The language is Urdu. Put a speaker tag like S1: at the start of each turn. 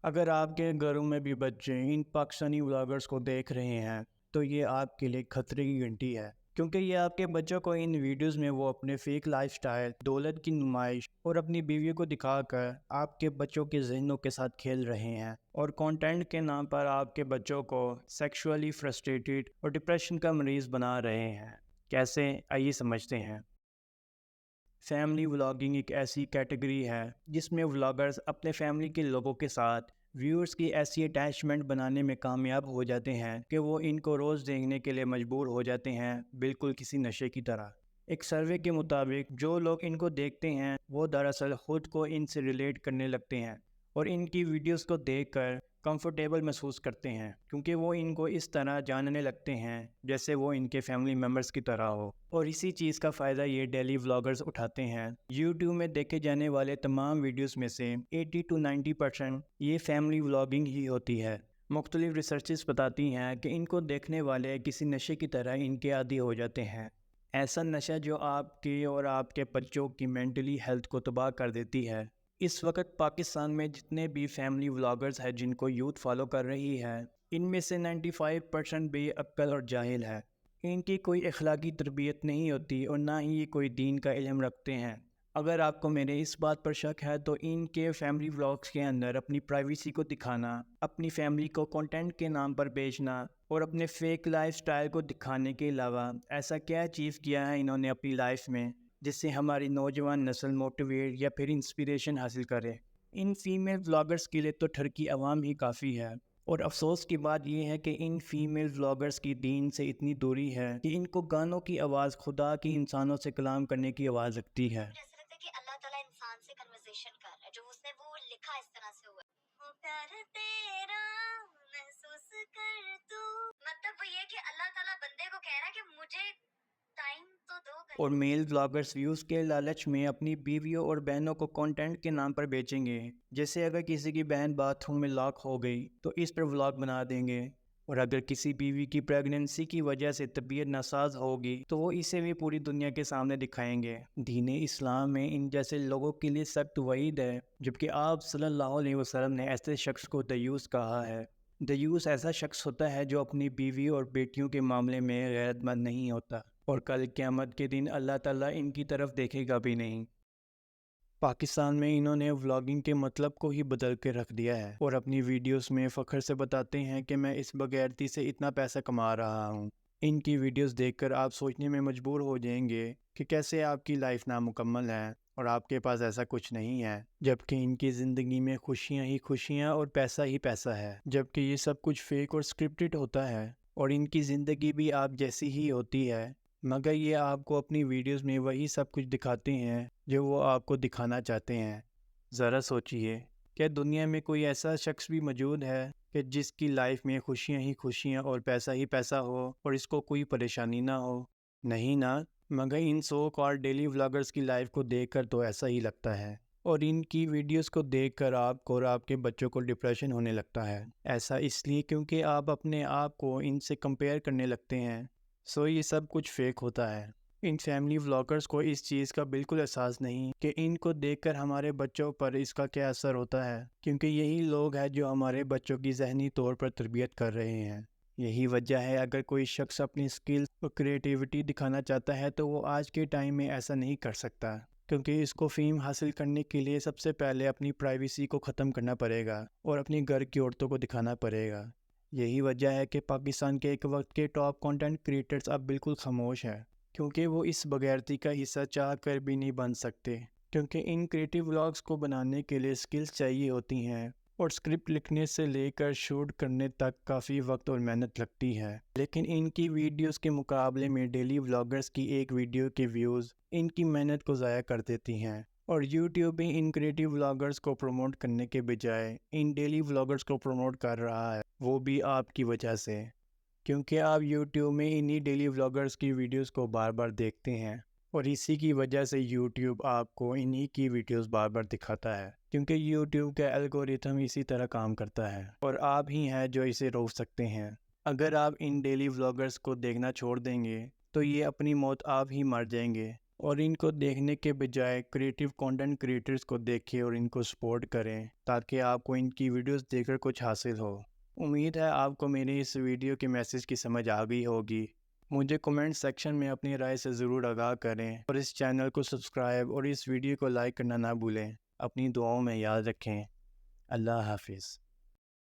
S1: اگر آپ کے گھروں میں بھی بچے ان پاکستانی ولاگرز کو دیکھ رہے ہیں تو یہ آپ کے لیے خطرے کی گھنٹی ہے، کیونکہ یہ آپ کے بچوں کو ان ویڈیوز میں وہ اپنے فیک لائف سٹائل، دولت کی نمائش اور اپنی بیوی کو دکھا کر آپ کے بچوں کے ذہنوں کے ساتھ کھیل رہے ہیں، اور کانٹینٹ کے نام پر آپ کے بچوں کو سیکشولی فرسٹریٹڈ اور ڈپریشن کا مریض بنا رہے ہیں۔ کیسے؟ آئیے سمجھتے ہیں۔ فیملی ولاگنگ ایک ایسی کیٹیگری ہے جس میں ولاگرز اپنے فیملی کے لوگوں کے ساتھ ویورز کی ایسی اٹیچمنٹ بنانے میں کامیاب ہو جاتے ہیں کہ وہ ان کو روز دیکھنے کے لیے مجبور ہو جاتے ہیں، بالکل کسی نشے کی طرح۔ ایک سروے کے مطابق جو لوگ ان کو دیکھتے ہیں وہ دراصل خود کو ان سے ریلیٹ کرنے لگتے ہیں اور ان کی ویڈیوز کو دیکھ کر کمفرٹیبل محسوس کرتے ہیں، کیونکہ وہ ان کو اس طرح جاننے لگتے ہیں جیسے وہ ان کے فیملی ممبرز کی طرح ہو، اور اسی چیز کا فائدہ یہ ڈیلی ولاگرز اٹھاتے ہیں۔ یوٹیوب میں دیکھے جانے والے تمام ویڈیوز میں سے 80 to 90% یہ فیملی ولاگنگ ہی ہوتی ہے۔ مختلف ریسرچز بتاتی ہیں کہ ان کو دیکھنے والے کسی نشے کی طرح ان کے عادی ہو جاتے ہیں، ایسا نشہ جو آپ کی اور آپ کے بچوں کی مینٹلی ہیلتھ کو تباہ کر دیتی ہے۔ اس وقت پاکستان میں جتنے بھی فیملی ولاگرز ہیں جن کو یوتھ فالو کر رہی ہے، ان میں سے 95% بے عقل اور جاہل ہے۔ ان کی کوئی اخلاقی تربیت نہیں ہوتی اور نہ ہی یہ کوئی دین کا علم رکھتے ہیں۔ اگر آپ کو میرے اس بات پر شک ہے تو ان کے فیملی ولاگز کے اندر اپنی پرائیویسی کو دکھانا، اپنی فیملی کو کنٹینٹ کے نام پر بیچنا اور اپنے فیک لائف سٹائل کو دکھانے کے علاوہ ایسا کیا اچیو کیا ہے انہوں نے اپنی لائف میں جس سے ہماری نوجوان نسل موٹیویٹ یا پھر انسپیریشن حاصل کرے؟ ان فیمیل ولاگرز کے لیے تو ٹھرکی عوام ہی کافی ہے، اور افسوس کی بات یہ ہے کہ ان فیمیل ولاگرز کی دین سے اتنی دوری ہے کہ ان کو گانوں کی آواز خدا کی انسانوں سے کلام کرنے کی آواز لگتی ہے۔
S2: ایسا لگتا ہے کہ اللہ تعالیٰ انسان سے کنورسیشن کر رہا ہے، جو اس نے وہ لکھا اس طرح سے ہوا ہے، پیار تیرا محسوس کر تو، مطلب وہ یہ کہ اللہ تعالیٰ بندے کو کہہ رہا ہے کہ مجھے ٹائم تو دو کہیں۔
S1: اور میل ولاگرز ویوز کے لالچ میں اپنی بیویوں اور بہنوں کو کنٹینٹ کے نام پر بیچیں گے، جیسے اگر کسی کی بہن باتھ روم میں لاک ہو گئی تو اس پر ولاگ بنا دیں گے، اور اگر کسی بیوی کی پریگننسی کی وجہ سے طبیعت ناساز ہوگی تو وہ اسے بھی پوری دنیا کے سامنے دکھائیں گے۔ دین اسلام میں ان جیسے لوگوں کے لیے سخت وعید ہے، جبکہ آپ صلی اللہ علیہ وسلم نے ایسے شخص کو دیوس کہا ہے۔ دیوس ایسا شخص ہوتا ہے جو اپنی بیوی اور بیٹیوں کے معاملے میں غیرت مند نہیں ہوتا، اور کل قیامت کے دن اللہ تعالیٰ ان کی طرف دیکھے گا بھی نہیں۔ پاکستان میں انہوں نے ولاگنگ کے مطلب کو ہی بدل کے رکھ دیا ہے، اور اپنی ویڈیوز میں فخر سے بتاتے ہیں کہ میں اس بغیرتی سے اتنا پیسہ کما رہا ہوں۔ ان کی ویڈیوز دیکھ کر آپ سوچنے میں مجبور ہو جائیں گے کہ کیسے آپ کی لائف نامکمل ہے اور آپ کے پاس ایسا کچھ نہیں ہے، جبکہ ان کی زندگی میں خوشیاں ہی خوشیاں اور پیسہ ہی پیسہ ہے، جبکہ یہ سب کچھ فیک اور سکرپٹڈ ہوتا ہے، اور ان کی زندگی بھی آپ جیسی ہی ہوتی ہے، مگر یہ آپ کو اپنی ویڈیوز میں وہی سب کچھ دکھاتے ہیں جو وہ آپ کو دکھانا چاہتے ہیں۔ ذرا سوچئے، کیا دنیا میں کوئی ایسا شخص بھی موجود ہے کہ جس کی لائف میں خوشیاں ہی خوشیاں اور پیسہ ہی پیسہ ہو اور اس کو کوئی پریشانی نہ ہو؟ نہیں نا، مگر ان سو کال ڈیلی ولاگرز کی لائف کو دیکھ کر تو ایسا ہی لگتا ہے، اور ان کی ویڈیوز کو دیکھ کر آپ کو اور آپ کے بچوں کو ڈپریشن ہونے لگتا ہے۔ ایسا اس لیے کیونکہ آپ اپنے آپ کو ان سے کمپیئر کرنے لگتے ہیں، یہ سب کچھ فیک ہوتا ہے۔ ان فیملی ولاگرز کو اس چیز کا بالکل احساس نہیں کہ ان کو دیکھ کر ہمارے بچوں پر اس کا کیا اثر ہوتا ہے، کیونکہ یہی لوگ ہیں جو ہمارے بچوں کی ذہنی طور پر تربیت کر رہے ہیں۔ یہی وجہ ہے اگر کوئی شخص اپنی اسکل اور کریٹیوٹی دکھانا چاہتا ہے تو وہ آج کے ٹائم میں ایسا نہیں کر سکتا، کیونکہ اس کو فیم حاصل کرنے کے لیے سب سے پہلے اپنی پرائیویسی کو ختم کرنا پڑے گا اور اپنی گھر کی عورتوں کو دکھانا پڑے گا۔ یہی وجہ ہے کہ پاکستان کے ایک وقت کے ٹاپ کنٹینٹ کریٹرز اب بالکل خاموش ہیں، کیونکہ وہ اس بغیرتی کا حصہ چاہ کر بھی نہیں بن سکتے، کیونکہ ان کریٹیو ولاگز کو بنانے کے لیے سکلز چاہیے ہوتی ہیں، اور سکرپٹ لکھنے سے لے کر شوٹ کرنے تک کافی وقت اور محنت لگتی ہے۔ لیکن ان کی ویڈیوز کے مقابلے میں ڈیلی ولاگرز کی ایک ویڈیو کے ویوز ان کی محنت کو ضائع کر دیتی ہیں، اور یوٹیوب بھی ان کریٹیو ولاگرز کو پروموٹ کرنے کے بجائے ان ڈیلی ولاگرز کو پروموٹ کر رہا ہے، وہ بھی آپ کی وجہ سے، کیونکہ آپ یوٹیوب میں انہی ڈیلی ولاگرز کی ویڈیوز کو بار بار دیکھتے ہیں، اور اسی کی وجہ سے یوٹیوب آپ کو انہی کی ویڈیوز بار بار دکھاتا ہے، کیونکہ یوٹیوب کا الگورتھم اسی طرح کام کرتا ہے، اور آپ ہی ہیں جو اسے روک سکتے ہیں۔ اگر آپ ان ڈیلی ولاگرز کو دیکھنا چھوڑ دیں گے تو یہ اپنی موت آپ ہی مر جائیں گے، اور ان کو دیکھنے کے بجائے کریٹیو کنٹینٹ کریٹرز کو دیکھیں اور ان کو سپورٹ کریں تاکہ آپ کو ان کی ویڈیوز دیکھ کر کچھ حاصل ہو۔ امید ہے آپ کو میری اس ویڈیو کے میسیج کی سمجھ آ گئی ہوگی۔ مجھے کمنٹ سیکشن میں اپنی رائے سے ضرور آگاہ کریں اور اس چینل کو سبسکرائب اور اس ویڈیو کو لائک کرنا نہ بھولیں۔ اپنی دعاؤں میں یاد رکھیں۔ اللہ حافظ۔